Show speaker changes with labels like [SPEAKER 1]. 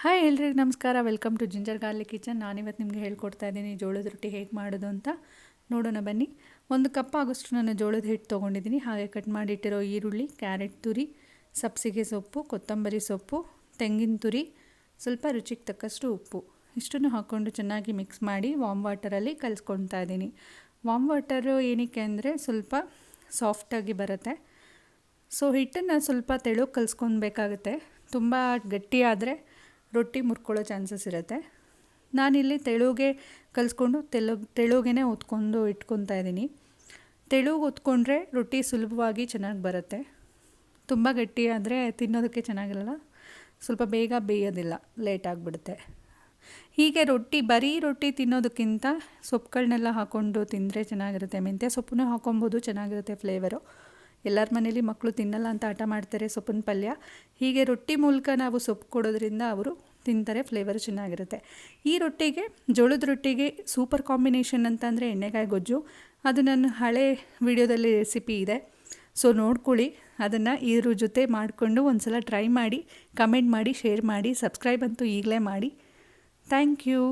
[SPEAKER 1] Hi ಎಲ್ರಿಗೂ ನಮಸ್ಕಾರ. Welcome to ginger garlic kitchen. ನಾನಿವತ್ತು ನಿಮಗೆ ಹೇಳ್ಕೊಡ್ತಾ ಇದ್ದೀನಿ ಜೋಳದ ರೊಟ್ಟಿ ಹೇಗೆ ಮಾಡೋದು ಅಂತ. ನೋಡೋಣ ಬನ್ನಿ. 1 ಕಪ್ ಆಗೋಷ್ಟು ನಾನು ಜೋಳದ ಹಿಟ್ಟು ತೊಗೊಂಡಿದ್ದೀನಿ. ಹಾಗೆ ಕಟ್ ಮಾಡಿಟ್ಟಿರೋ ಈರುಳ್ಳಿ, ಕ್ಯಾರೆಟ್ ತುರಿ, ಸಬ್ಸಿಗೆ ಸೊಪ್ಪು, ಕೊತ್ತಂಬರಿ ಸೊಪ್ಪು, ತೆಂಗಿನ ತುರಿ, ಸ್ವಲ್ಪ ರುಚಿಗೆ ತಕ್ಕಷ್ಟು ಉಪ್ಪು, ಇಷ್ಟನ್ನು ಹಾಕ್ಕೊಂಡು ಚೆನ್ನಾಗಿ ಮಿಕ್ಸ್ ಮಾಡಿ ವಾಮ್ ವಾಟರಲ್ಲಿ ಕಲಿಸ್ಕೊಳ್ತಾ ಇದ್ದೀನಿ. ವಾಮ್ ವಾಟರು ಏನಕ್ಕೆ ಅಂದರೆ ಸ್ವಲ್ಪ ಸಾಫ್ಟಾಗಿ ಬರುತ್ತೆ. ಸೊ ಹಿಟ್ಟನ್ನು ಸ್ವಲ್ಪ ತೆಳುಗೆ ಕಲಿಸ್ಕೊಳ್ಬೇಕಾಗುತ್ತೆ. ತುಂಬ ಗಟ್ಟಿಯಾದರೆ ರೊಟ್ಟಿ ಮುರ್ಕೊಳ್ಳೋ ಚಾನ್ಸಸ್ ಇರುತ್ತೆ. ನಾನಿಲ್ಲಿ ತೆಳುಗೆ ಕಲಿಸ್ಕೊಂಡು ತೆಳುಗೇ ಹೊತ್ಕೊಂಡು ಇಟ್ಕೊತಾ ಇದ್ದೀನಿ. ತೆಳುಗೆ ಹೊತ್ಕೊಂಡ್ರೆ ರೊಟ್ಟಿ ಸುಲಭವಾಗಿ ಚೆನ್ನಾಗಿ ಬರುತ್ತೆ. ತುಂಬ ಗಟ್ಟಿಯಾದರೆ ತಿನ್ನೋದಕ್ಕೆ ಚೆನ್ನಾಗಿರಲ್ಲ, ಸ್ವಲ್ಪ ಬೇಗ ಬೇಯೋದಿಲ್ಲ, ಲೇಟ್ ಆಗಿಬಿಡುತ್ತೆ. ಹೀಗೆ ಬರೀ ರೊಟ್ಟಿ ತಿನ್ನೋದಕ್ಕಿಂತ ಸೊಪ್ಪುಗಳನ್ನೆಲ್ಲ ಹಾಕ್ಕೊಂಡು ತಿಂದರೆ ಚೆನ್ನಾಗಿರುತ್ತೆ. ಮೆಂತ್ಯ ಸೊಪ್ಪನ್ನು ಹಾಕೊಬೋದು, ಚೆನ್ನಾಗಿರುತ್ತೆ ಫ್ಲೇವರು. ಎಲ್ಲರ ಮನೇಲಿ ಮಕ್ಕಳು ತಿನ್ನಲ್ಲ ಅಂತ ಹಠ ಮಾಡ್ತಾರೆ ಸೊಪ್ಪಿನ ಪಲ್ಯ. ಹೀಗೆ ರೊಟ್ಟಿ ಮೂಲಕ ನಾವು ಸೊಪ್ಪು ಕೊಡೋದ್ರಿಂದ ಅವರು ತಿಂತಾರೆ, ಫ್ಲೇವರ್ ಚೆನ್ನಾಗಿರುತ್ತೆ. ಈ ರೊಟ್ಟಿಗೆ, ಜೋಳದ ರೊಟ್ಟಿಗೆ ಸೂಪರ್ ಕಾಂಬಿನೇಷನ್ ಅಂತಂದರೆ ಎಣ್ಣೆಕಾಯಿ ಗೊಜ್ಜು. ಅದು ನನ್ನ ಹಳೆ ವಿಡಿಯೋದಲ್ಲಿ ರೆಸಿಪಿ ಇದೆ, ಸೊ ನೋಡ್ಕೊಳ್ಳಿ. ಅದನ್ನು ಇದ್ರ ಜೊತೆ ಮಾಡಿಕೊಂಡು ಒಂದು ಸಲ ಟ್ರೈ ಮಾಡಿ, ಕಮೆಂಟ್ ಮಾಡಿ, ಶೇರ್ ಮಾಡಿ, ಸಬ್ಸ್ಕ್ರೈಬ್ ಅಂತೂ ಈಗಲೇ ಮಾಡಿ. Thank you.